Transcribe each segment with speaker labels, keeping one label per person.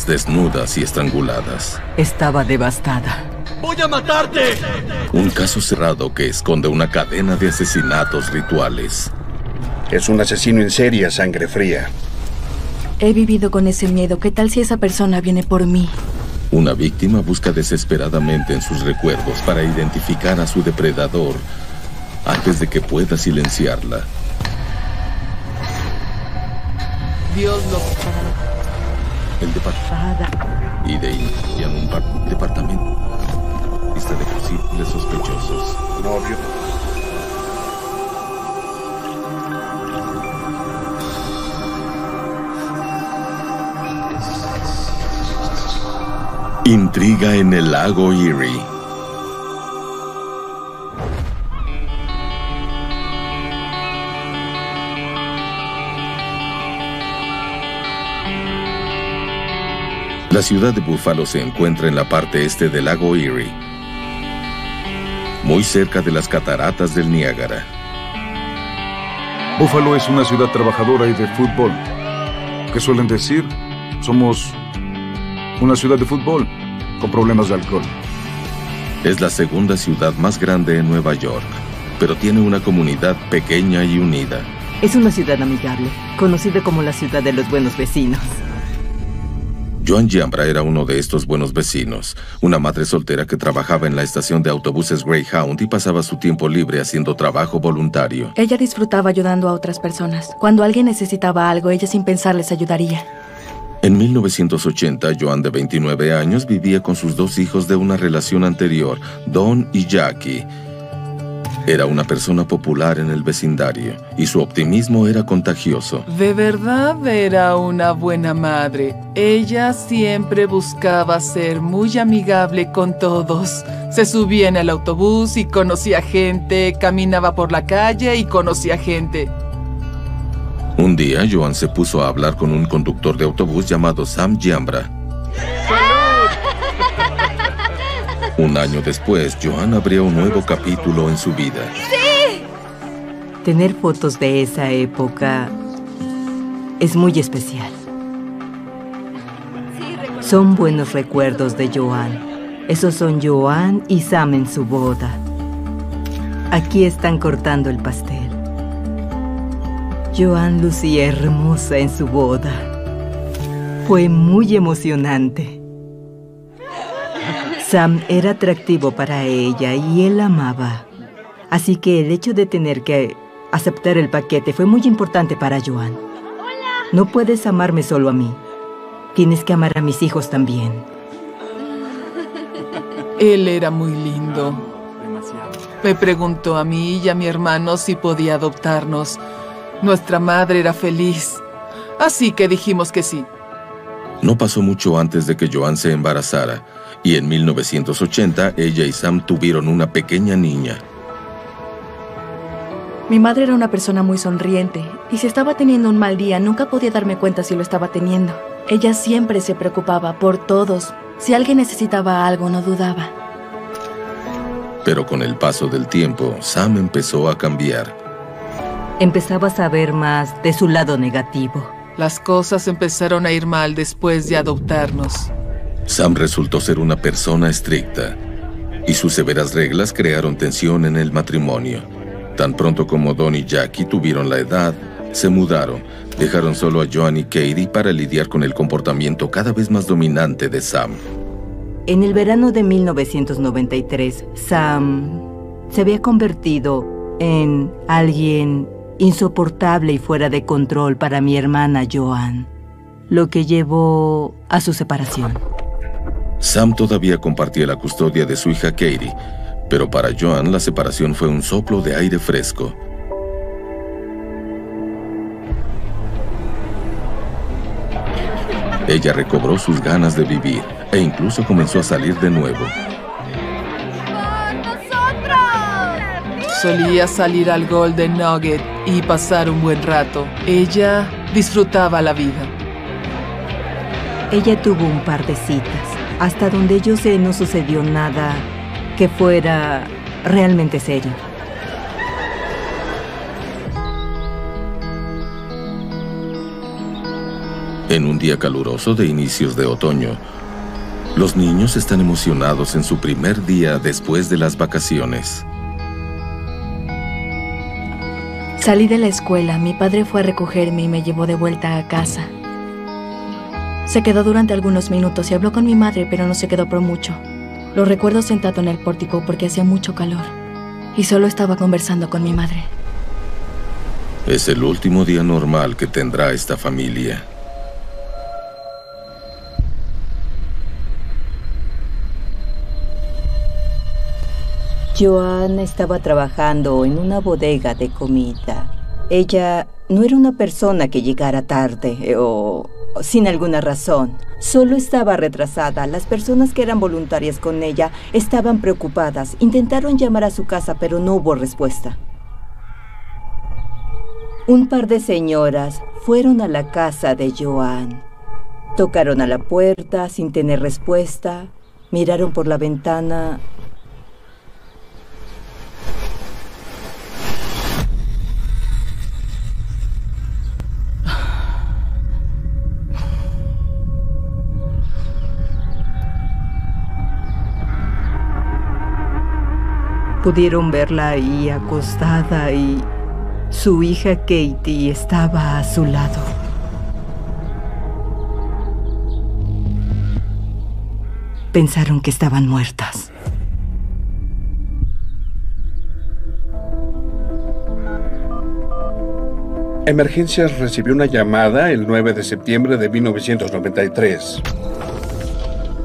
Speaker 1: desnudas y estranguladas.
Speaker 2: Estaba devastada.
Speaker 3: ¡Voy a matarte!
Speaker 1: Un caso cerrado que esconde una cadena de asesinatos rituales.
Speaker 4: Es un asesino en serie a sangre fría.
Speaker 5: He vivido con ese miedo. ¿Qué tal si esa persona viene por mí?
Speaker 1: Una víctima busca desesperadamente en sus recuerdos para identificar a su depredador antes de que pueda silenciarla.
Speaker 2: Dios lo...
Speaker 1: El departamento y de inician un departamento lista de posibles sospechosos.
Speaker 4: Novio.
Speaker 1: Intriga en el lago Erie. La ciudad de Buffalo se encuentra en la parte este del lago Erie, muy cerca de las cataratas del Niágara.
Speaker 6: Buffalo es una ciudad trabajadora y de fútbol. ¿Qué suelen decir? Somos una ciudad de fútbol con problemas de alcohol.
Speaker 1: Es la segunda ciudad más grande en Nueva York, pero tiene una comunidad pequeña y unida.
Speaker 2: Es una ciudad amigable, conocida como la ciudad de los buenos vecinos.
Speaker 1: Joan Giambra era uno de estos buenos vecinos, una madre soltera que trabajaba en la estación de autobuses Greyhound y pasaba su tiempo libre haciendo trabajo voluntario.
Speaker 5: Ella disfrutaba ayudando a otras personas. Cuando alguien necesitaba algo, ella sin pensar les ayudaría.
Speaker 1: En 1980, Joan, de 29 años, vivía con sus dos hijos de una relación anterior, Don y Jackie. Era una persona popular en el vecindario y su optimismo era contagioso.
Speaker 7: De verdad era una buena madre. Ella siempre buscaba ser muy amigable con todos. Se subía en el autobús y conocía gente, caminaba por la calle y conocía gente.
Speaker 1: Un día, Joan se puso a hablar con un conductor de autobús llamado Sam Giambra. Un año después, Joan abría un nuevo capítulo en su vida.
Speaker 2: ¡Sí! Tener fotos de esa época es muy especial. Son buenos recuerdos de Joan. Esos son Joan y Sam en su boda. Aquí están cortando el pastel. Joan lucía hermosa en su boda. Fue muy emocionante. Sam era atractivo para ella y él la amaba. Así que el hecho de tener que aceptar el paquete fue muy importante para Joan. No puedes amarme solo a mí. Tienes que amar a mis hijos también.
Speaker 7: Él era muy lindo. Me preguntó a mí y a mi hermano si podía adoptarnos. Nuestra madre era feliz. Así que dijimos que sí.
Speaker 1: No pasó mucho antes de que Joan se embarazara, y en 1980 ella y Sam tuvieron una pequeña niña.
Speaker 5: Mi madre era una persona muy sonriente, y si estaba teniendo un mal día, nunca podía darme cuenta si lo estaba teniendo. Ella siempre se preocupaba por todos. Si alguien necesitaba algo, no dudaba.
Speaker 1: Pero con el paso del tiempo, Sam empezó a cambiar.
Speaker 2: Empezaba a saber más de su lado negativo.
Speaker 7: Las cosas empezaron a ir mal después de adoptarnos.
Speaker 1: Sam resultó ser una persona estricta, y sus severas reglas crearon tensión en el matrimonio. Tan pronto como Don y Jackie tuvieron la edad, se mudaron. Dejaron solo a Joan y Katie para lidiar con el comportamiento cada vez más dominante de Sam.
Speaker 2: En el verano de 1993, Sam se había convertido en alguien insoportable y fuera de control para mi hermana Joan, lo que llevó a su separación.
Speaker 1: Sam todavía compartía la custodia de su hija Katie, pero para Joan la separación fue un soplo de aire fresco. Ella recobró sus ganas de vivir e incluso comenzó a salir de nuevo.
Speaker 7: Solía salir al Golden Nugget y pasar un buen rato. Ella disfrutaba la vida.
Speaker 2: Ella tuvo un par de citas. Hasta donde yo sé, no sucedió nada que fuera realmente serio.
Speaker 1: En un día caluroso de inicios de otoño, los niños están emocionados en su primer día después de las vacaciones.
Speaker 5: Salí de la escuela, mi padre fue a recogerme y me llevó de vuelta a casa. Se quedó durante algunos minutos y habló con mi madre, pero no se quedó por mucho. Lo recuerdo sentado en el pórtico porque hacía mucho calor y solo estaba conversando con mi madre.
Speaker 1: Es el último día normal que tendrá esta familia.
Speaker 2: Joan estaba trabajando en una bodega de comida. Ella no era una persona que llegara tarde o sin alguna razón. Solo estaba retrasada. Las personas que eran voluntarias con ella estaban preocupadas. Intentaron llamar a su casa, pero no hubo respuesta. Un par de señoras fueron a la casa de Joan. Tocaron a la puerta sin tener respuesta. Miraron por la ventana. Pudieron verla ahí acostada y su hija Katie estaba a su lado. Pensaron que estaban muertas.
Speaker 4: Emergencias recibió una llamada el 9 de septiembre de 1993.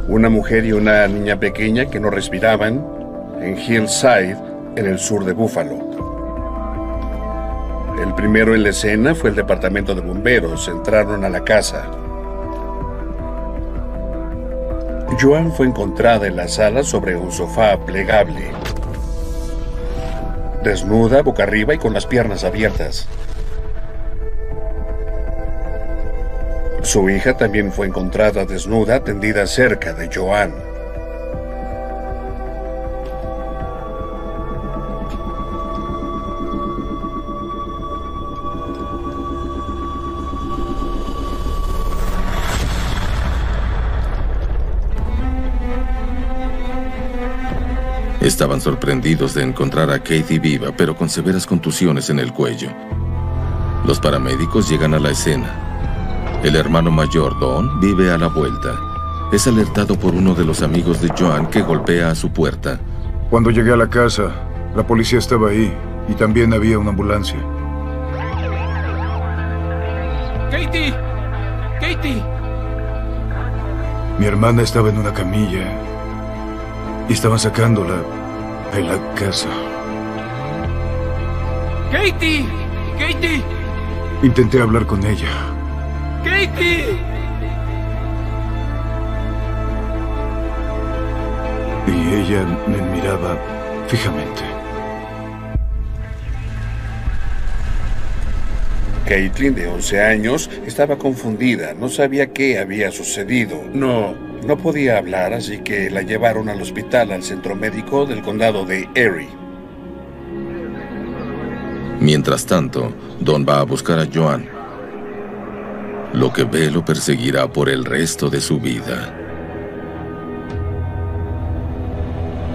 Speaker 4: Una mujer y una niña pequeña que no respiraban en Hillside, en el sur de Buffalo. El primero en la escena fue el departamento de bomberos. Entraron a la casa. Joan fue encontrada en la sala sobre un sofá plegable, desnuda, boca arriba y con las piernas abiertas. Su hija también fue encontrada desnuda, tendida cerca de Joan.
Speaker 1: Estaban sorprendidos de encontrar a Katie viva, pero con severas contusiones en el cuello. Los paramédicos llegan a la escena. El hermano mayor, Don, vive a la vuelta. Es alertado por uno de los amigos de Joan que golpea a su puerta.
Speaker 6: Cuando llegué a la casa, la policía estaba ahí y también había una ambulancia.
Speaker 3: ¡Katie! ¡Katie!
Speaker 6: Mi hermana estaba en una camilla y estaban sacándola de la casa.
Speaker 3: ¡Katie! ¡Katie!
Speaker 6: Intenté hablar con ella.
Speaker 3: ¡Katie!
Speaker 6: Y ella me miraba fijamente.
Speaker 4: Caitlin, de 11 años, estaba confundida. No sabía qué había sucedido. No podía hablar, así que la llevaron al hospital, al centro médico del condado de Erie.
Speaker 1: Mientras tanto, Don va a buscar a Joan. Lo que ve lo perseguirá por el resto de su vida.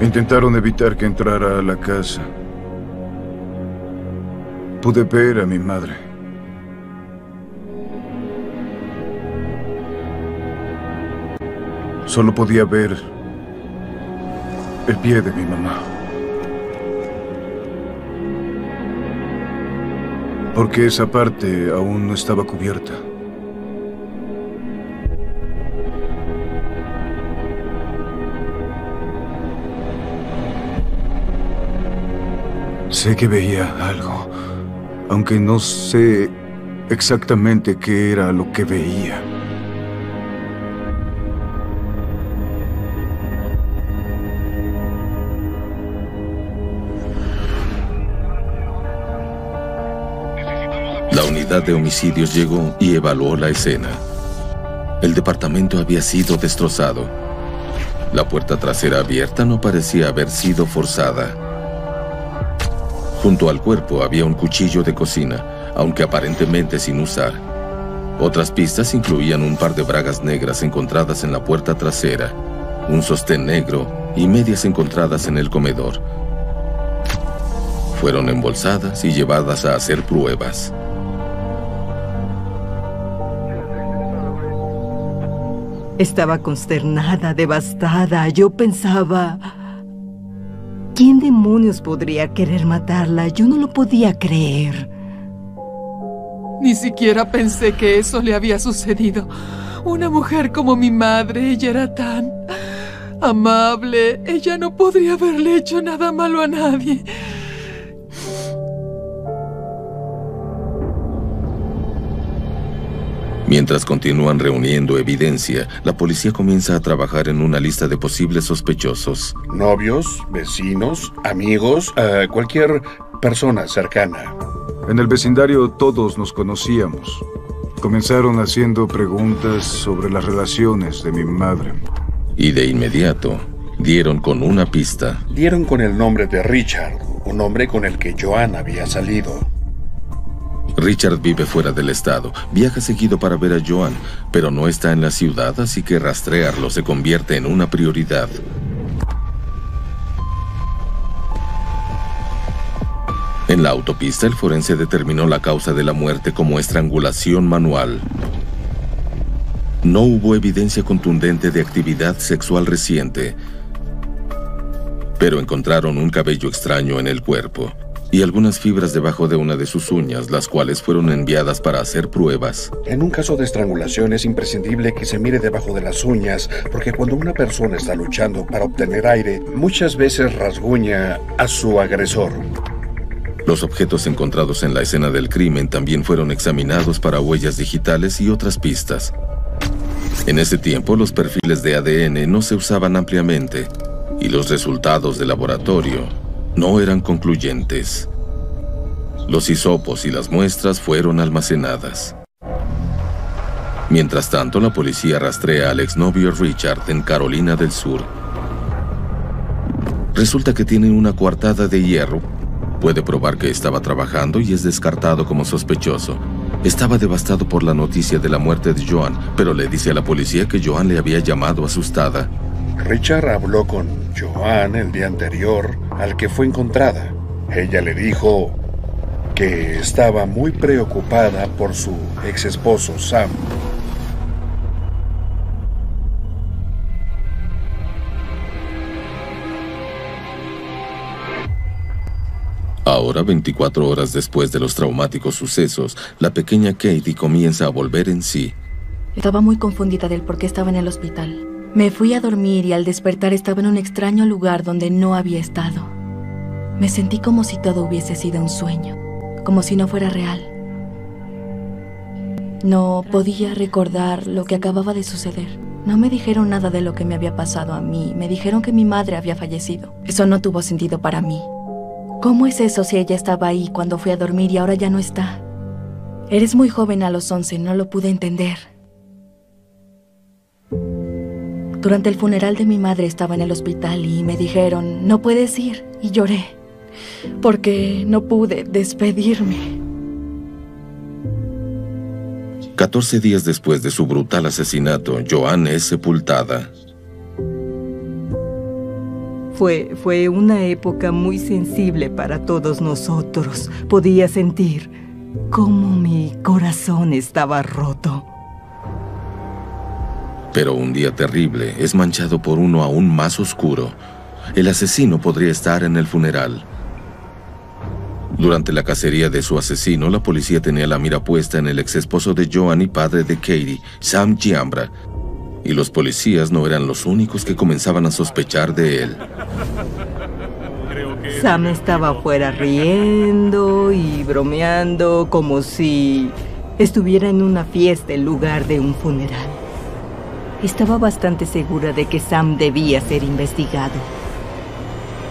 Speaker 6: Intentaron evitar que entrara a la casa. Pude ver a mi madre. Solo podía ver el pie de mi mamá. Porque esa parte aún no estaba cubierta. Sé que veía algo, aunque no sé exactamente qué era lo que veía.
Speaker 1: La unidad de homicidios llegó y evaluó la escena. El departamento había sido destrozado. La puerta trasera abierta no parecía haber sido forzada. Junto al cuerpo había un cuchillo de cocina, aunque aparentemente sin usar. Otras pistas incluían un par de bragas negras encontradas en la puerta trasera, un sostén negro y medias encontradas en el comedor. Fueron embolsadas y llevadas a hacer pruebas.
Speaker 2: Estaba consternada, devastada. Yo pensaba, ¿quién demonios podría querer matarla? Yo no lo podía creer.
Speaker 7: Ni siquiera pensé que eso le había sucedido. Una mujer como mi madre, ella era tan amable. Ella no podría haberle hecho nada malo a nadie.
Speaker 1: Mientras continúan reuniendo evidencia, la policía comienza a trabajar en una lista de posibles sospechosos.
Speaker 4: Novios, vecinos, amigos, cualquier persona cercana.
Speaker 6: En el vecindario todos nos conocíamos. Comenzaron haciendo preguntas sobre las relaciones de mi madre.
Speaker 1: Y de inmediato, dieron con una pista.
Speaker 4: Dieron con el nombre de Richard, un hombre con el que Joan había salido.
Speaker 1: Richard vive fuera del estado, viaja seguido para ver a Joan, pero no está en la ciudad, así que rastrearlo se convierte en una prioridad. En la autopista, el forense determinó la causa de la muerte como estrangulación manual. No hubo evidencia contundente de actividad sexual reciente, pero encontraron un cabello extraño en el cuerpo y algunas fibras debajo de una de sus uñas, las cuales fueron enviadas para hacer pruebas.
Speaker 4: En un caso de estrangulación es imprescindible que se mire debajo de las uñas, porque cuando una persona está luchando para obtener aire, muchas veces rasguña a su agresor.
Speaker 1: Los objetos encontrados en la escena del crimen también fueron examinados para huellas digitales y otras pistas. En ese tiempo, los perfiles de ADN no se usaban ampliamente, y los resultados de laboratorio no eran concluyentes. Los hisopos y las muestras fueron almacenadas. Mientras tanto, la policía rastrea al exnovio Richard en Carolina del Sur. Resulta que tiene una coartada de hierro. Puede probar que estaba trabajando y es descartado como sospechoso. Estaba devastado por la noticia de la muerte de Joan, pero le dice a la policía que Joan le había llamado asustada.
Speaker 4: Richard habló con Joan el día anterior al que fue encontrada. Ella le dijo que estaba muy preocupada por su ex esposo Sam.
Speaker 1: Ahora, 24 horas después de los traumáticos sucesos, la pequeña Katie comienza a volver en sí.
Speaker 5: Estaba muy confundida del por qué estaba en el hospital. Me fui a dormir y al despertar estaba en un extraño lugar donde no había estado. Me sentí como si todo hubiese sido un sueño, como si no fuera real. No podía recordar lo que acababa de suceder. No me dijeron nada de lo que me había pasado a mí. Me dijeron que mi madre había fallecido. Eso no tuvo sentido para mí. ¿Cómo es eso si ella estaba ahí cuando fui a dormir y ahora ya no está? Eres muy joven a los 11, no lo pude entender. Durante el funeral de mi madre estaba en el hospital y me dijeron, no puedes ir, y lloré, porque no pude despedirme.
Speaker 1: 14 días después de su brutal asesinato, Joan es sepultada.
Speaker 2: Fue una época muy sensible para todos nosotros. Podía sentir cómo mi corazón estaba roto.
Speaker 1: Pero un día terrible es manchado por uno aún más oscuro. El asesino podría estar en el funeral. Durante la cacería de su asesino, la policía tenía la mira puesta en el exesposo de Joan y padre de Katie, Sam Giambra. Y los policías no eran los únicos que comenzaban a sospechar de él.
Speaker 2: Sam estaba afuera riendo y bromeando como si estuviera en una fiesta en lugar de un funeral. Estaba bastante segura de que Sam debía ser investigado.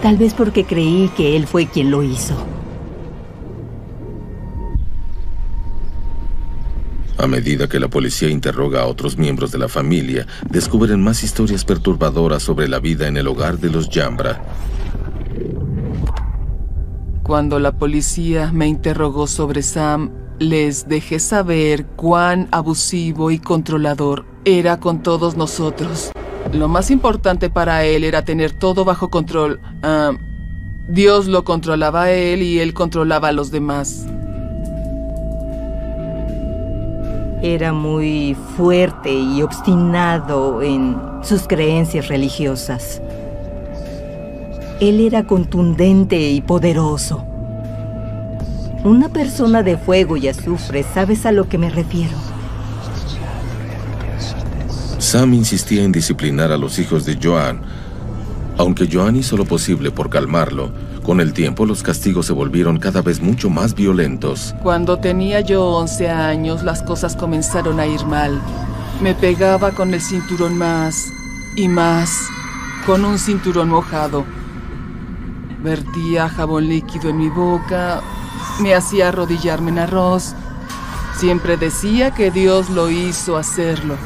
Speaker 2: Tal vez porque creí que él fue quien lo hizo.
Speaker 1: A medida que la policía interroga a otros miembros de la familia, descubren más historias perturbadoras sobre la vida en el hogar de los Giambra.
Speaker 7: Cuando la policía me interrogó sobre Sam, les dejé saber cuán abusivo y controlador era con todos nosotros. Lo más importante para él era tener todo bajo control. Dios lo controlaba a él y él controlaba a los demás.
Speaker 2: Era muy fuerte y obstinado en sus creencias religiosas. Él era contundente y poderoso. Una persona de fuego y azufre, ¿sabes a lo que me refiero?
Speaker 1: Sam insistía en disciplinar a los hijos de Joan. Aunque Joan hizo lo posible por calmarlo, con el tiempo los castigos se volvieron cada vez mucho más violentos.
Speaker 7: Cuando tenía yo 11 años, las cosas comenzaron a ir mal. Me pegaba con el cinturón más y más, con un cinturón mojado. Vertía jabón líquido en mi boca, me hacía arrodillarme en arroz. Siempre decía que Dios lo hizo hacerlo.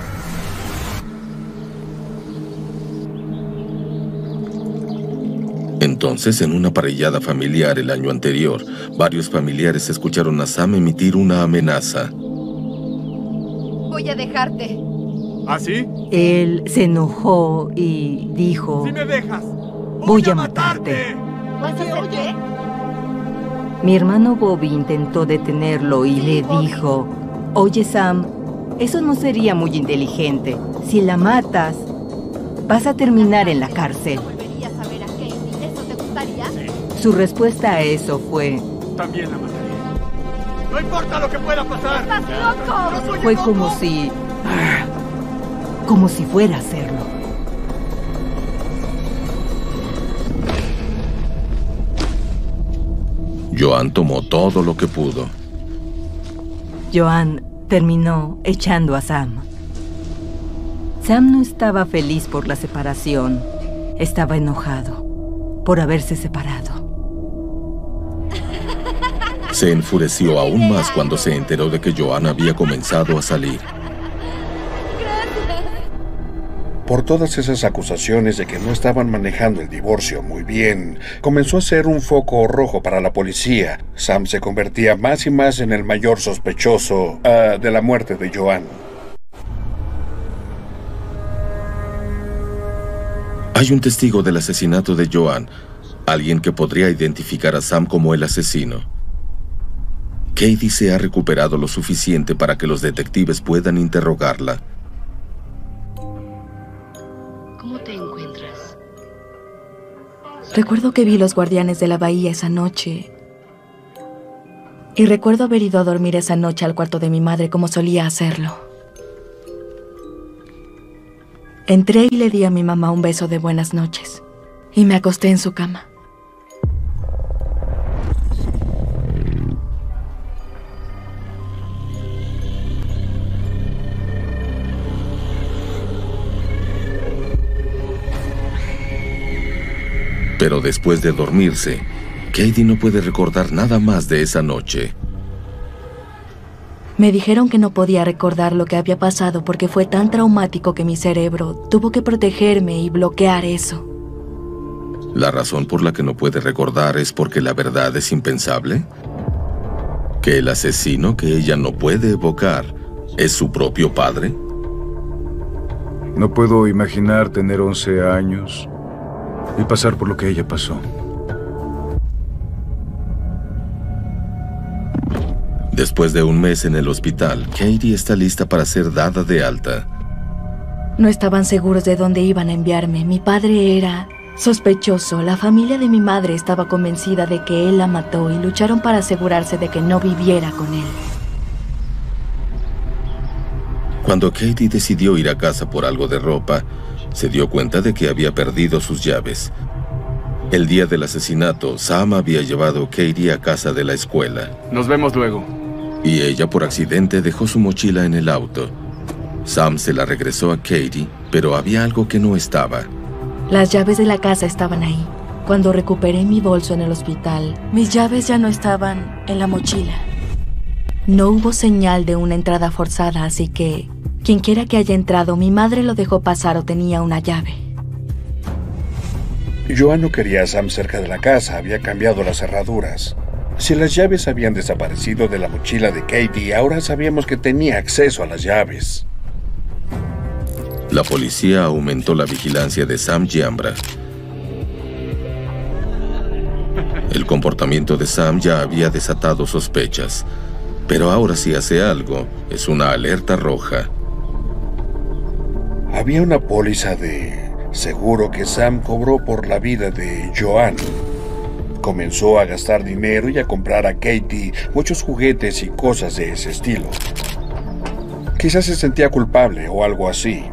Speaker 1: Entonces, en una parrillada familiar el año anterior, varios familiares escucharon a Sam emitir una amenaza.
Speaker 8: Voy a dejarte.
Speaker 3: ¿Ah, sí?
Speaker 2: Él se enojó y dijo...
Speaker 3: ¡Si me dejas!
Speaker 2: Voy a matarte.
Speaker 8: ¿Vas a hacer qué?
Speaker 2: Mi hermano Bobby intentó detenerlo y le dijo... Oye, Sam, eso no sería muy inteligente. Si la matas, vas a terminar en la cárcel.
Speaker 8: ¿Volverías a ver a Katie? ¿Eso te gustaría?
Speaker 2: Su respuesta a eso fue...
Speaker 3: También la mataré. ¡No importa lo que pueda pasar!
Speaker 8: ¡Estás loco!
Speaker 3: ¡No soy
Speaker 2: Fue
Speaker 3: un
Speaker 2: como
Speaker 3: loco!
Speaker 2: si... como si fuera a hacerlo.
Speaker 1: Joan tomó todo lo que pudo.
Speaker 2: Joan terminó echando a Sam. Sam no estaba feliz por la separación. Estaba enojado por haberse separado.
Speaker 1: Se enfureció aún más cuando se enteró de que Joan había comenzado a salir.
Speaker 4: Por todas esas acusaciones de que no estaban manejando el divorcio muy bien, comenzó a ser un foco rojo para la policía. Sam se convertía más y más en el mayor sospechoso de la muerte de Joan.
Speaker 1: Hay un testigo del asesinato de Joan, alguien que podría identificar a Sam como el asesino. Katie se ha recuperado lo suficiente para que los detectives puedan interrogarla.
Speaker 9: ¿Cómo te encuentras?
Speaker 5: Recuerdo que vi los guardianes de la bahía esa noche. Y recuerdo haber ido a dormir esa noche al cuarto de mi madre como solía hacerlo. Entré y le di a mi mamá un beso de buenas noches. Y me acosté en su cama.
Speaker 1: Pero después de dormirse, Katie no puede recordar nada más de esa noche.
Speaker 5: Me dijeron que no podía recordar lo que había pasado porque fue tan traumático que mi cerebro tuvo que protegerme y bloquear eso.
Speaker 1: ¿La razón por la que no puede recordar es porque la verdad es impensable? ¿Que el asesino que ella no puede evocar es su propio padre?
Speaker 6: No puedo imaginar tener 11 años y pasar por lo que ella pasó.
Speaker 1: Después de un mes en el hospital, Katie está lista para ser dada de alta.
Speaker 5: No estaban seguros de dónde iban a enviarme. Mi padre era sospechoso. La familia de mi madre estaba convencida de que él la mató y lucharon para asegurarse de que no viviera con él.
Speaker 1: Cuando Katie decidió ir a casa por algo de ropa, se dio cuenta de que había perdido sus llaves. El día del asesinato, Sam había llevado a Katie a casa de la escuela.
Speaker 3: Nos vemos luego.
Speaker 1: Y ella, por accidente, dejó su mochila en el auto. Sam se la regresó a Katie, pero había algo que no estaba.
Speaker 5: Las llaves de la casa estaban ahí. Cuando recuperé mi bolso en el hospital, mis llaves ya no estaban en la mochila. No hubo señal de una entrada forzada, así que quienquiera que haya entrado, mi madre lo dejó pasar o tenía una llave.
Speaker 4: Joan no quería a Sam cerca de la casa, había cambiado las cerraduras. Si las llaves habían desaparecido de la mochila de Katie, ahora sabíamos que tenía acceso a las llaves.
Speaker 1: La policía aumentó la vigilancia de Sam Giambra. El comportamiento de Sam ya había desatado sospechas, pero ahora si hace algo, es una alerta roja.
Speaker 4: Había una póliza de seguro que Sam cobró por la vida de Joan. Comenzó a gastar dinero y a comprar a Katie muchos juguetes y cosas de ese estilo. Quizás se sentía culpable o algo así.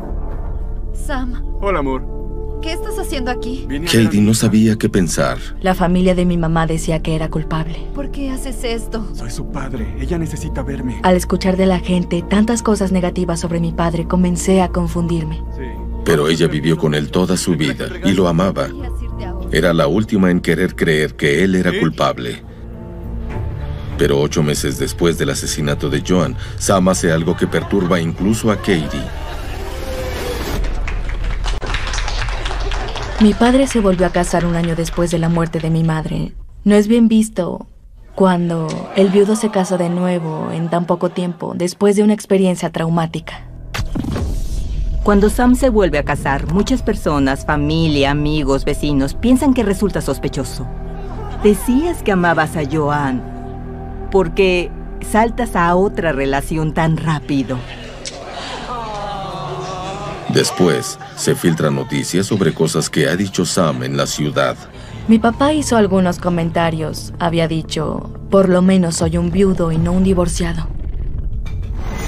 Speaker 8: Sam.
Speaker 10: Hola, amor.
Speaker 8: ¿Qué estás haciendo aquí?
Speaker 1: Katie no sabía qué pensar.
Speaker 5: La familia de mi mamá decía que era culpable.
Speaker 8: ¿Por qué haces esto?
Speaker 10: Soy su padre. Ella necesita verme.
Speaker 5: Al escuchar de la gente tantas cosas negativas sobre mi padre, comencé a confundirme.
Speaker 1: Pero ella vivió con él toda su vida y lo amaba. Era la última en querer creer que él era culpable. Pero 8 meses después del asesinato de Joan, Sam hace algo que perturba incluso a Katie.
Speaker 5: Mi padre se volvió a casar un año después de la muerte de mi madre. No es bien visto cuando el viudo se casa de nuevo en tan poco tiempo, después de una experiencia traumática.
Speaker 2: Cuando Sam se vuelve a casar, muchas personas, familia, amigos, vecinos, piensan que resulta sospechoso. Decías que amabas a Joan. ¿Por qué saltas a otra relación tan rápido?
Speaker 1: Después, se filtran noticias sobre cosas que ha dicho Sam en la ciudad.
Speaker 5: Mi papá hizo algunos comentarios. Había dicho, por lo menos soy un viudo y no un divorciado.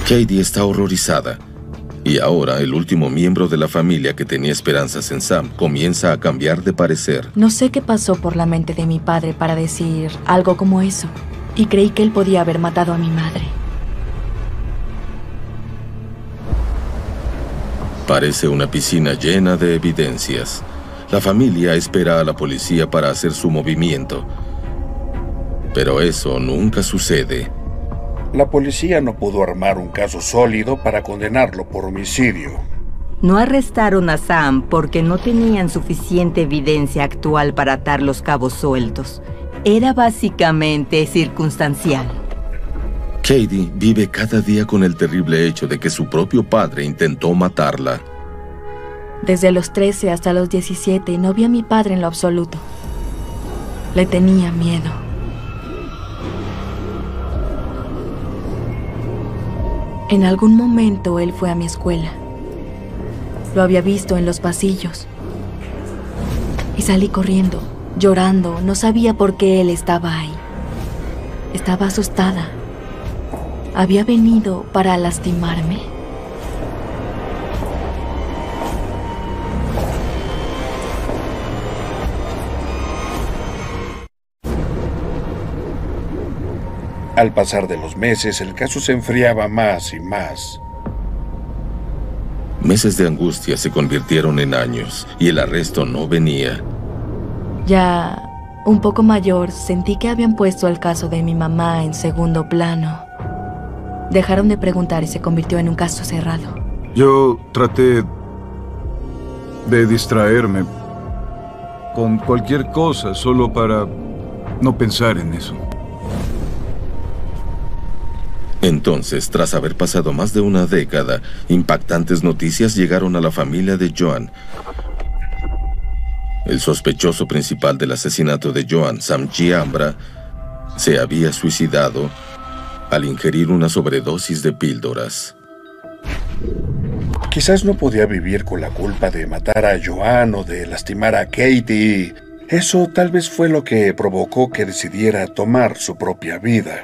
Speaker 1: Katie está horrorizada. Y ahora, el último miembro de la familia que tenía esperanzas en Sam comienza a cambiar de parecer.
Speaker 5: No sé qué pasó por la mente de mi padre para decir algo como eso. Y creí que él podía haber matado a mi madre.
Speaker 1: Parece una piscina llena de evidencias. La familia espera a la policía para hacer su movimiento. Pero eso nunca sucede.
Speaker 4: La policía no pudo armar un caso sólido para condenarlo por homicidio.
Speaker 2: No arrestaron a Sam porque no tenían suficiente evidencia actual para atar los cabos sueltos. Era básicamente circunstancial.
Speaker 1: Katie vive cada día con el terrible hecho de que su propio padre intentó matarla.
Speaker 5: Desde los 13 hasta los 17 no vi a mi padre en lo absoluto. Le tenía miedo. En algún momento él fue a mi escuela. Lo había visto en los pasillos. Y salí corriendo, llorando. No sabía por qué él estaba ahí. Estaba asustada. ¿Había venido para lastimarme?
Speaker 4: Al pasar de los meses, el caso se enfriaba más y más.
Speaker 1: Meses de angustia se convirtieron en años y el arresto no venía.
Speaker 5: Ya un poco mayor, sentí que habían puesto el caso de mi mamá en segundo plano. Dejaron de preguntar y se convirtió en un caso cerrado.
Speaker 6: Yo traté de distraerme con cualquier cosa solo para no pensar en eso.
Speaker 1: Entonces, tras haber pasado más de una década, impactantes noticias llegaron a la familia de Joan. El sospechoso principal del asesinato de Joan, Sam Giambra, se había suicidado al ingerir una sobredosis de píldoras.
Speaker 4: Quizás no podía vivir con la culpa de matar a Joan o de lastimar a Katie. Eso tal vez fue lo que provocó que decidiera tomar su propia vida.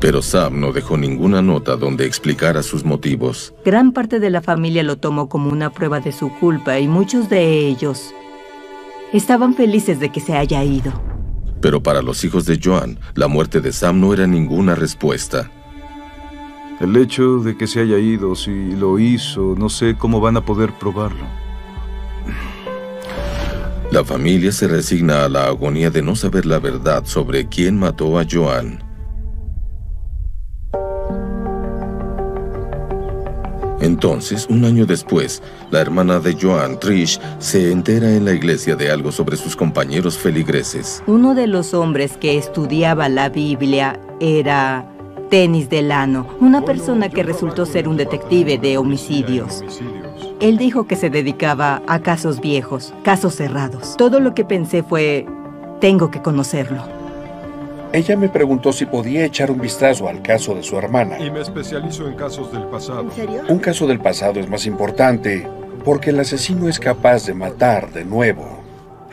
Speaker 1: Pero Sam no dejó ninguna nota donde explicara sus motivos.
Speaker 2: Gran parte de la familia lo tomó como una prueba de su culpa y muchos de ellos estaban felices de que se haya ido.
Speaker 1: Pero para los hijos de Joan, la muerte de Sam no era ninguna respuesta.
Speaker 6: El hecho de que se haya ido, si lo hizo, no sé cómo van a poder probarlo.
Speaker 1: La familia se resigna a la agonía de no saber la verdad sobre quién mató a Joan. Entonces, un año después, la hermana de Joan, Trish, se entera en la iglesia de algo sobre sus compañeros feligreses.
Speaker 2: Uno de los hombres que estudiaba la Biblia era Dennis Delano, una persona que resultó ser un detective de homicidios. Él dijo que se dedicaba a casos viejos, casos cerrados. Todo lo que pensé fue, tengo que conocerlo.
Speaker 4: Ella me preguntó si podía echar un vistazo al caso de su hermana.
Speaker 6: Y me especializo en casos del pasado.
Speaker 8: ¿En serio?
Speaker 4: Un caso del pasado es más importante porque el asesino es capaz de matar de nuevo.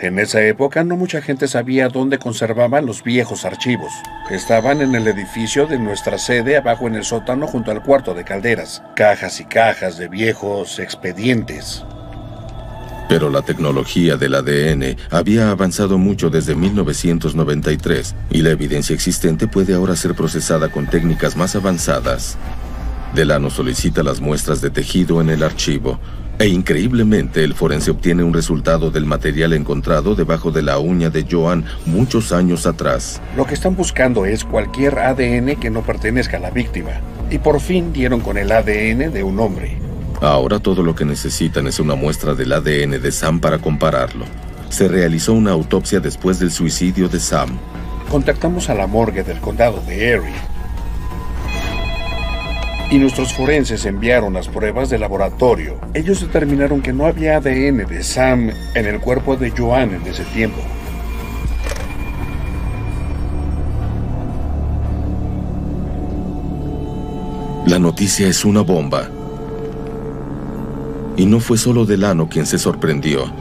Speaker 4: En esa época no mucha gente sabía dónde conservaban los viejos archivos. Estaban en el edificio de nuestra sede abajo en el sótano junto al cuarto de calderas. Cajas y cajas de viejos expedientes.
Speaker 1: Pero la tecnología del ADN había avanzado mucho desde 1993 y la evidencia existente puede ahora ser procesada con técnicas más avanzadas. Delano solicita las muestras de tejido en el archivo e increíblemente el forense obtiene un resultado del material encontrado debajo de la uña de Joan muchos años atrás.
Speaker 4: Lo que están buscando es cualquier ADN que no pertenezca a la víctima. Y por fin dieron con el ADN de un hombre.
Speaker 1: Ahora todo lo que necesitan es una muestra del ADN de Sam para compararlo. Se realizó una autopsia después del suicidio de Sam.
Speaker 4: Contactamos a la morgue del condado de Erie. Y nuestros forenses enviaron las pruebas de laboratorio. Ellos determinaron que no había ADN de Sam en el cuerpo de Joan en ese tiempo.
Speaker 1: La noticia es una bomba. Y no fue solo Delano quien se sorprendió.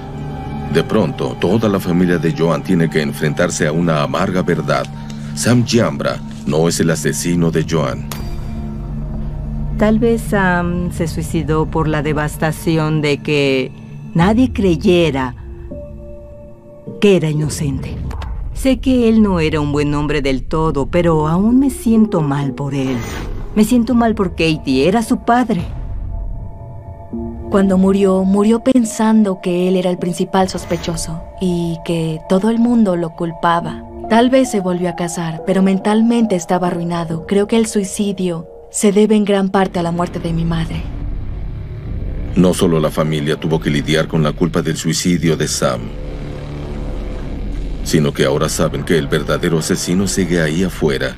Speaker 1: De pronto, toda la familia de Joan tiene que enfrentarse a una amarga verdad. Sam Giambra no es el asesino de Joan.
Speaker 2: Tal vez Sam se suicidó por la devastación de que nadie creyera que era inocente. Sé que él no era un buen hombre del todo, pero aún me siento mal por él. Me siento mal por Katie, era su padre.
Speaker 5: Cuando murió pensando que él era el principal sospechoso y que todo el mundo lo culpaba. Tal vez se volvió a casar, pero mentalmente estaba arruinado. Creo que el suicidio se debe en gran parte a la muerte de mi madre.
Speaker 1: No solo la familia tuvo que lidiar con la culpa del suicidio de Sam, sino que ahora saben que el verdadero asesino sigue ahí afuera.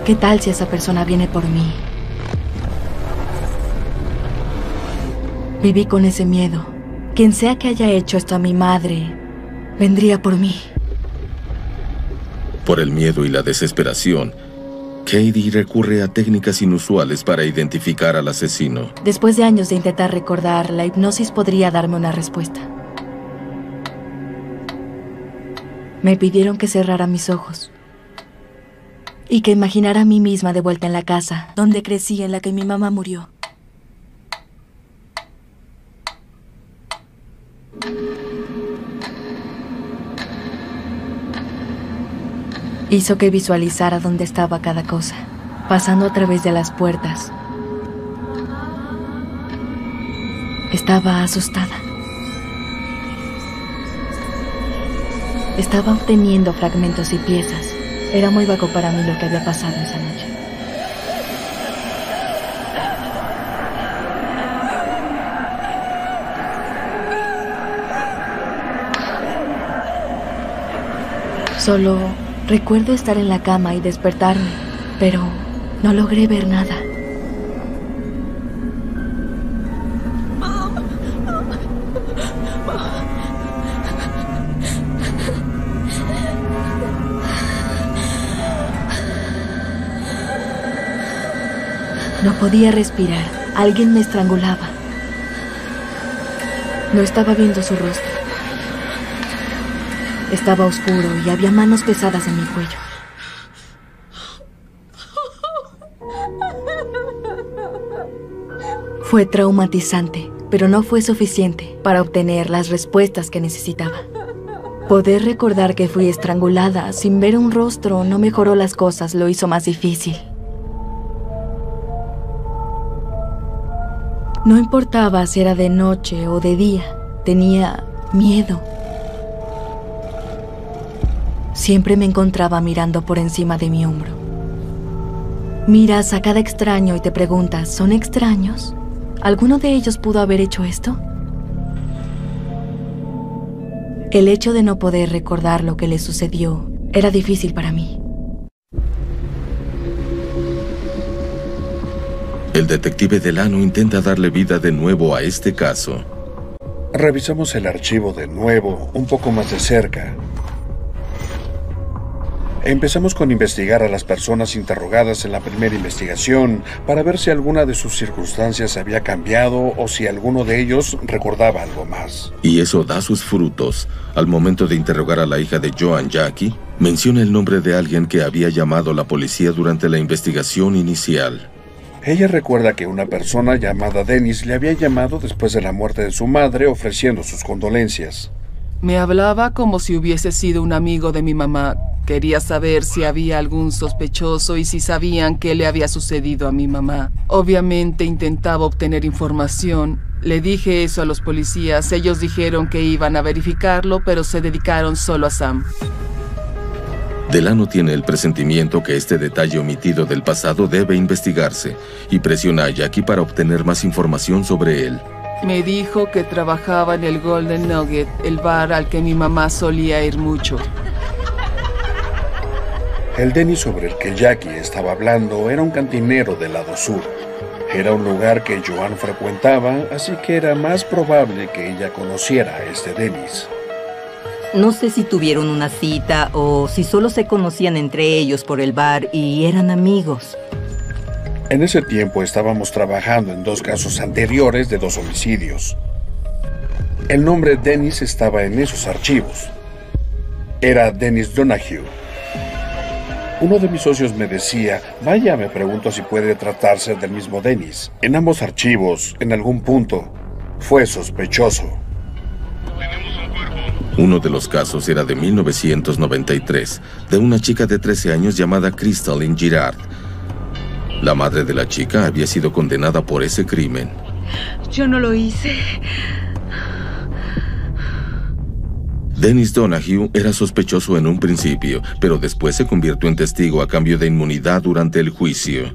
Speaker 5: ¿Qué tal si esa persona viene por mí? Viví con ese miedo. Quien sea que haya hecho esto a mi madre, vendría por mí.
Speaker 1: Por el miedo y la desesperación, Katie recurre a técnicas inusuales para identificar al asesino.
Speaker 5: Después de años de intentar recordar, la hipnosis podría darme una respuesta. Me pidieron que cerrara mis ojos y que imaginara a mí misma de vuelta en la casa donde crecí, en la que mi mamá murió. Hizo que visualizara dónde estaba cada cosa, pasando a través de las puertas. Estaba asustada. Estaba obteniendo fragmentos y piezas. Era muy vago para mí lo que había pasado esa noche. Solo recuerdo estar en la cama y despertarme, pero no logré ver nada. No podía respirar. Alguien me estrangulaba. No estaba viendo su rostro. Estaba oscuro y había manos pesadas en mi cuello. Fue traumatizante, pero no fue suficiente para obtener las respuestas que necesitaba. Poder recordar que fui estrangulada sin ver un rostro no mejoró las cosas, lo hizo más difícil. No importaba si era de noche o de día, tenía miedo. Siempre me encontraba mirando por encima de mi hombro. Miras a cada extraño y te preguntas, ¿son extraños? ¿Alguno de ellos pudo haber hecho esto? El hecho de no poder recordar lo que le sucedió era difícil para mí.
Speaker 1: El detective Delano intenta darle vida de nuevo a este caso.
Speaker 4: Revisamos el archivo de nuevo, un poco más de cerca. Empezamos con investigar a las personas interrogadas en la primera investigación para ver si alguna de sus circunstancias había cambiado o si alguno de ellos recordaba algo más.
Speaker 1: Y eso da sus frutos. Al momento de interrogar a la hija de Joan Jackie, menciona el nombre de alguien que había llamado a la policía durante la investigación inicial.
Speaker 4: Ella recuerda que una persona llamada Dennis le había llamado después de la muerte de su madre ofreciendo sus condolencias.
Speaker 7: Me hablaba como si hubiese sido un amigo de mi mamá. Quería saber si había algún sospechoso y si sabían qué le había sucedido a mi mamá. Obviamente intentaba obtener información. Le dije eso a los policías. Ellos dijeron que iban a verificarlo, pero se dedicaron solo a Sam.
Speaker 1: Delano tiene el presentimiento que este detalle omitido del pasado debe investigarse y presiona a Jackie para obtener más información sobre él.
Speaker 7: Me dijo que trabajaba en el Golden Nugget, el bar al que mi mamá solía ir mucho.
Speaker 4: El Dennis sobre el que Jackie estaba hablando era un cantinero del lado sur. Era un lugar que Joan frecuentaba, así que era más probable que ella conociera a este Dennis.
Speaker 2: No sé si tuvieron una cita o si solo se conocían entre ellos por el bar y eran amigos.
Speaker 4: En ese tiempo estábamos trabajando en 2 casos anteriores de 2 homicidios. El nombre Dennis estaba en esos archivos. Era Dennis Donahue. Uno de mis socios me decía, vaya, me pregunto si puede tratarse del mismo Dennis. En ambos archivos, en algún punto, fue sospechoso.
Speaker 1: Uno de los casos era de 1993, de una chica de 13 años llamada Crystalline Girard. La madre de la chica había sido condenada por ese crimen.
Speaker 9: Yo no lo hice.
Speaker 1: Dennis Donahue era sospechoso en un principio, pero después se convirtió en testigo a cambio de inmunidad durante el juicio.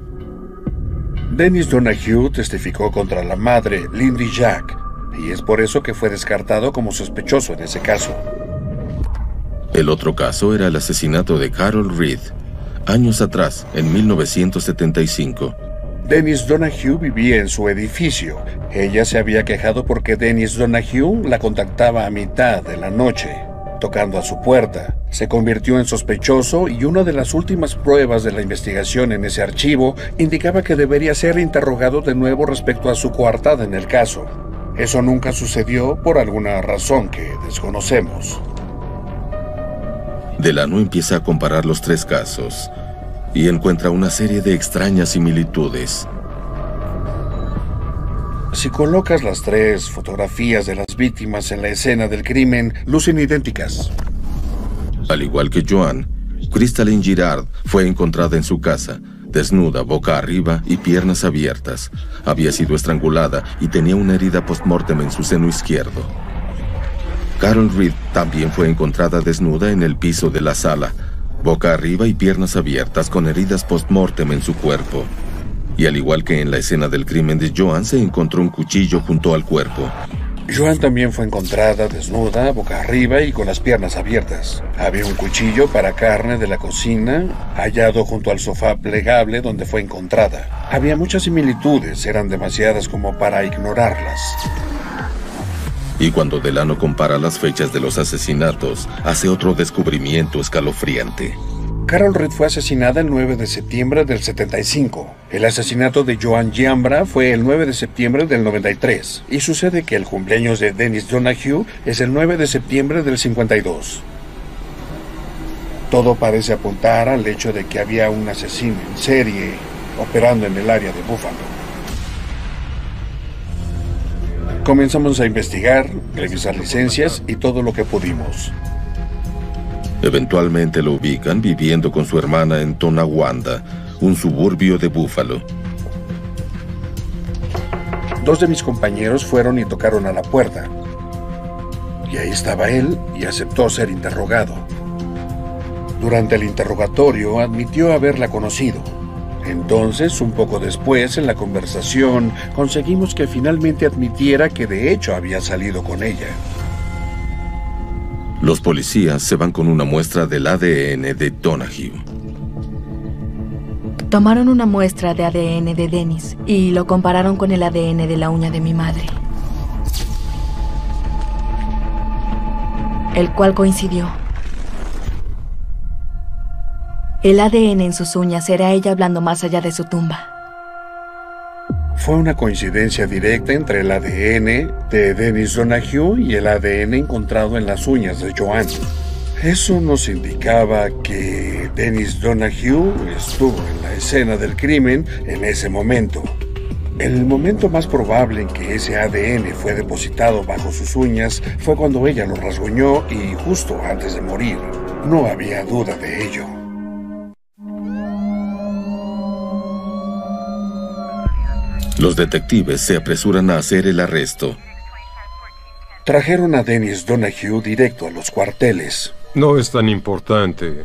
Speaker 4: Dennis Donahue testificó contra la madre, Lindy Jack, y es por eso que fue descartado como sospechoso en ese caso.
Speaker 1: El otro caso era el asesinato de Carol Reed, años atrás, en 1975.
Speaker 4: Dennis Donahue vivía en su edificio. Ella se había quejado porque Dennis Donahue la contactaba a mitad de la noche, tocando a su puerta. Se convirtió en sospechoso y una de las últimas pruebas de la investigación en ese archivo indicaba que debería ser interrogado de nuevo respecto a su coartada en el caso. Eso nunca sucedió por alguna razón que desconocemos.
Speaker 1: Delano empieza a comparar los 3 casos y encuentra una serie de extrañas similitudes.
Speaker 4: Si colocas las 3 fotografías de las víctimas en la escena del crimen, lucen idénticas.
Speaker 1: Al igual que Joan, Crystalline Girard fue encontrada en su casa, desnuda, boca arriba y piernas abiertas. Había sido estrangulada y tenía una herida post-mortem en su seno izquierdo. Carol Reed también fue encontrada desnuda en el piso de la sala, boca arriba y piernas abiertas con heridas post-mortem en su cuerpo. Y al igual que en la escena del crimen de Joan, se encontró un cuchillo junto al cuerpo.
Speaker 4: Joan también fue encontrada desnuda, boca arriba y con las piernas abiertas. Había un cuchillo para carne de la cocina, hallado junto al sofá plegable donde fue encontrada. Había muchas similitudes, eran demasiadas como para ignorarlas.
Speaker 1: Y cuando Delano compara las fechas de los asesinatos, hace otro descubrimiento escalofriante.
Speaker 4: Carol Reed fue asesinada el 9 de septiembre del 75. El asesinato de Joan Giambra fue el 9 de septiembre del 93. Y sucede que el cumpleaños de Dennis Donahue es el 9 de septiembre del 52. Todo parece apuntar al hecho de que había un asesino en serie operando en el área de Buffalo. Comenzamos a investigar, revisar licencias y todo lo que pudimos.
Speaker 1: Eventualmente lo ubican viviendo con su hermana en Tonawanda, un suburbio de Buffalo.
Speaker 4: 2 de mis compañeros fueron y tocaron a la puerta. Y ahí estaba él y aceptó ser interrogado. Durante el interrogatorio admitió haberla conocido. Entonces, un poco después, en la conversación, conseguimos que finalmente admitiera que de hecho había salido con ella.
Speaker 1: Los policías se van con una muestra del ADN de Donahue.
Speaker 5: Tomaron una muestra de ADN de Dennis y lo compararon con el ADN de la uña de mi madre, el cual coincidió. El ADN en sus uñas era ella hablando más allá de su tumba.
Speaker 4: Fue una coincidencia directa entre el ADN de Dennis Donahue y el ADN encontrado en las uñas de Joanne. Eso nos indicaba que Dennis Donahue estuvo en la escena del crimen en ese momento. El momento más probable en que ese ADN fue depositado bajo sus uñas fue cuando ella lo rasguñó y justo antes de morir. No había duda de ello.
Speaker 1: Los detectives se apresuran a hacer el arresto.
Speaker 4: Trajeron a Dennis Donahue directo a los cuarteles.
Speaker 11: No es tan importante.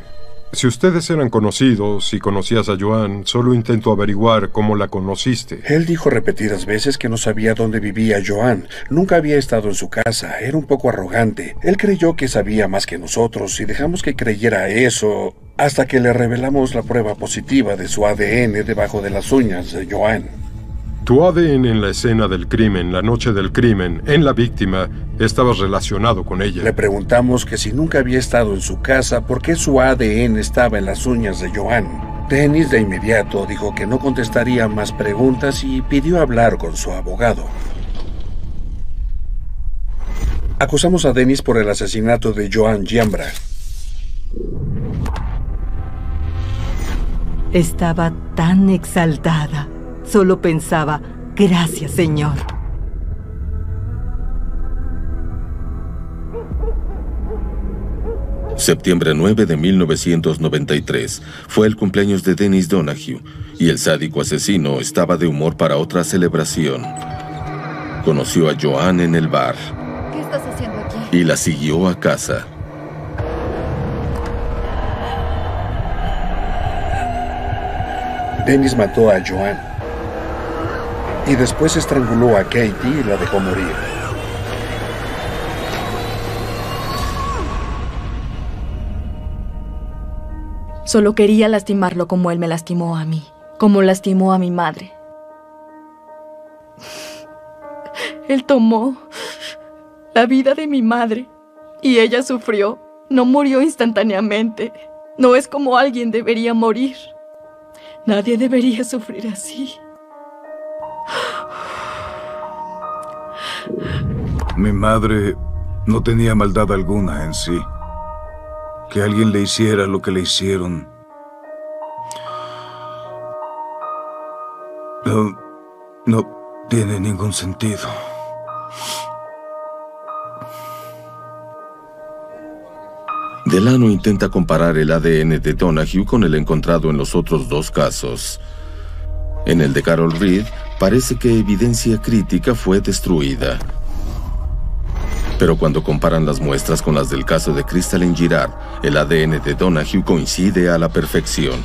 Speaker 11: Si ustedes eran conocidos y conocías a Joanne, solo intento averiguar cómo la conociste.
Speaker 4: Él dijo repetidas veces que no sabía dónde vivía Joanne. Nunca había estado en su casa. Era un poco arrogante. Él creyó que sabía más que nosotros y dejamos que creyera eso hasta que le revelamos la prueba positiva de su ADN debajo de las uñas de Joanne.
Speaker 11: Tu ADN en la escena del crimen, la noche del crimen, en la víctima, estabas relacionado con ella.
Speaker 4: Le preguntamos que si nunca había estado en su casa, ¿por qué su ADN estaba en las uñas de Joanne? Dennis de inmediato dijo que no contestaría más preguntas y pidió hablar con su abogado. Acusamos a Dennis por el asesinato de Joanne Giambra.
Speaker 2: Estaba tan exaltada. Solo pensaba, gracias, Señor.
Speaker 1: Septiembre 9 de 1993 fue el cumpleaños de Dennis Donahue y el sádico asesino estaba de humor para otra celebración. Conoció a Joanne en el bar.
Speaker 8: ¿Qué estás haciendo aquí?
Speaker 1: Y la siguió a casa.
Speaker 4: Dennis mató a Joanne. Y después estranguló a Katie y la dejó morir.
Speaker 5: Solo quería lastimarlo como él me lastimó a mí, como lastimó a mi madre. Él tomó la vida de mi madre y ella sufrió. No murió instantáneamente. No es como alguien debería morir. Nadie debería sufrir así.
Speaker 6: Mi madre no tenía maldad alguna en sí. Que alguien le hiciera lo que le hicieron. No tiene ningún sentido.
Speaker 1: Delano intenta comparar el ADN de Donahue con el encontrado en los otros dos casos. En el de Carol Reed, parece que evidencia crítica fue destruida. Pero cuando comparan las muestras con las del caso de Crystalline Girard, el ADN de Donahue coincide a la perfección.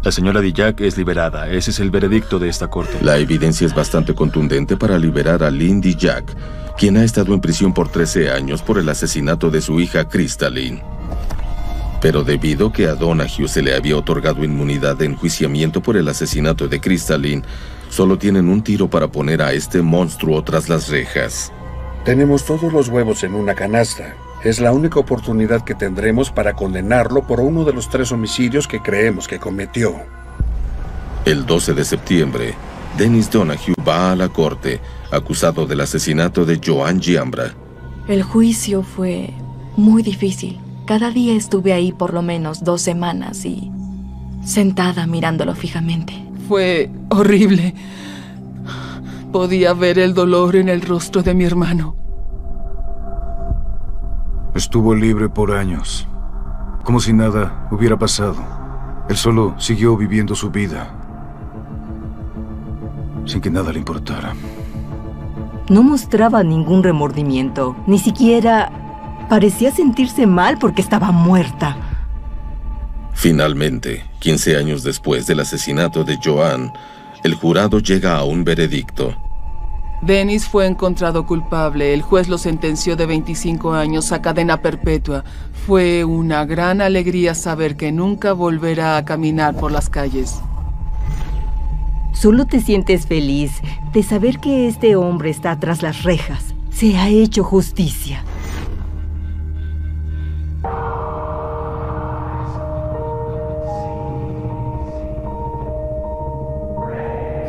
Speaker 12: La señora DiJack es liberada. Ese es el veredicto de esta corte.
Speaker 1: La evidencia es bastante contundente para liberar a Lynn DiJack, quien ha estado en prisión por 13 años por el asesinato de su hija Crystalline. Pero debido a que a Donahue se le había otorgado inmunidad de enjuiciamiento por el asesinato de Crystalline, solo tienen un tiro para poner a este monstruo tras las rejas.
Speaker 4: Tenemos todos los huevos en una canasta. Es la única oportunidad que tendremos para condenarlo por uno de los 3 homicidios que creemos que cometió.
Speaker 1: El 12 de septiembre, Dennis Donahue va a la corte, acusado del asesinato de Joanne Giambra.
Speaker 5: El juicio fue muy difícil. Cada día estuve ahí por lo menos 2 semanas y sentada mirándolo fijamente.
Speaker 7: Fue horrible. Podía ver el dolor en el rostro de mi hermano.
Speaker 6: Estuvo libre por años, como si nada hubiera pasado. Él solo siguió viviendo su vida, sin que nada le importara.
Speaker 2: No mostraba ningún remordimiento, ni siquiera parecía sentirse mal porque estaba muerta.
Speaker 1: Finalmente, 15 años después del asesinato de Joanne, el jurado llega a un veredicto.
Speaker 7: Dennis fue encontrado culpable. El juez lo sentenció de 25 años a cadena perpetua. Fue una gran alegría saber que nunca volverá a caminar por las calles.
Speaker 2: Solo te sientes feliz de saber que este hombre está tras las rejas. Se ha hecho justicia.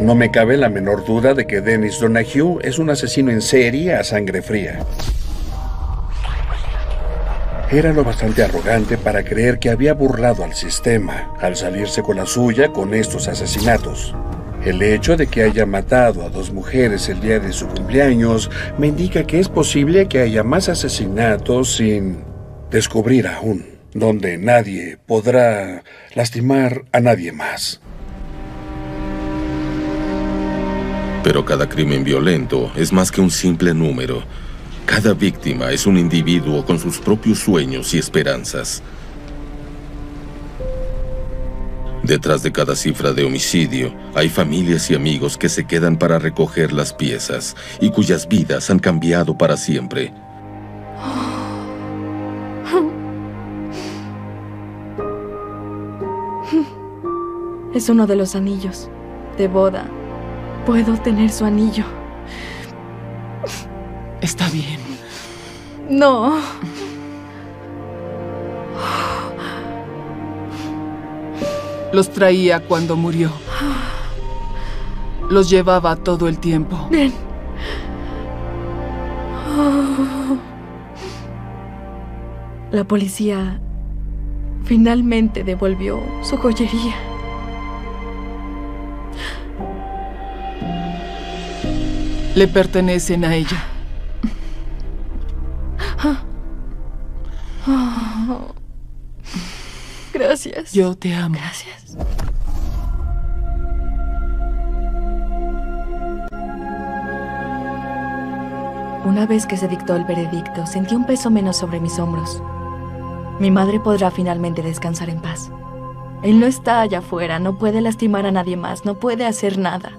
Speaker 4: No me cabe la menor duda de que Dennis Donahue es un asesino en serie a sangre fría. Era lo bastante arrogante para creer que había burlado al sistema al salirse con la suya con estos asesinatos. El hecho de que haya matado a 2 mujeres el día de su cumpleaños me indica que es posible que haya más asesinatos sin descubrir aún, donde nadie podrá lastimar a nadie más.
Speaker 1: Pero cada crimen violento es más que un simple número. Cada víctima es un individuo con sus propios sueños y esperanzas. Detrás de cada cifra de homicidio, hay familias y amigos que se quedan para recoger las piezas y cuyas vidas han cambiado para siempre.
Speaker 5: Es uno de los anillos de boda. Puedo tener su anillo.
Speaker 7: Está bien.
Speaker 5: No.
Speaker 7: Los traía cuando murió. Los llevaba todo el tiempo.
Speaker 5: Ven. La policía finalmente devolvió su joyería.
Speaker 7: Le pertenecen a ella.
Speaker 5: Gracias.
Speaker 7: Yo te amo.
Speaker 5: Gracias. Una vez que se dictó el veredicto, sentí un peso menos sobre mis hombros. Mi madre podrá finalmente descansar en paz. Él no está allá afuera, no puede lastimar a nadie más, no puede hacer nada.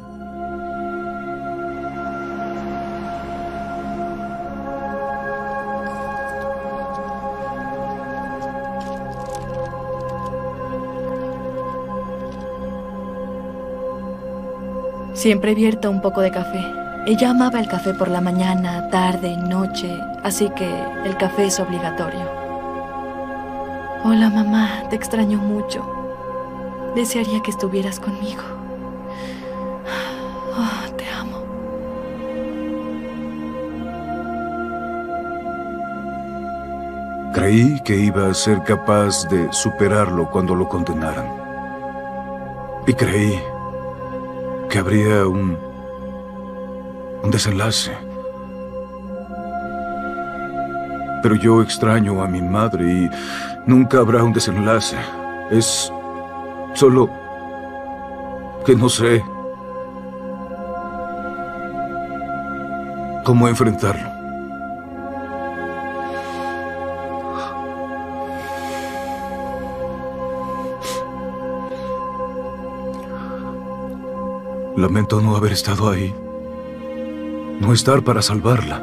Speaker 5: Siempre vierto un poco de café. Ella amaba el café por la mañana, tarde, noche, así que el café es obligatorio. Hola, mamá, te extraño mucho. Desearía que estuvieras conmigo. Oh, te amo.
Speaker 6: Creí que iba a ser capaz de superarlo cuando lo condenaran. Y creí que habría un desenlace. Pero yo extraño a mi madre y nunca habrá un desenlace. Es solo que no sé cómo enfrentarlo. Lamento no haber estado ahí. No estar para salvarla.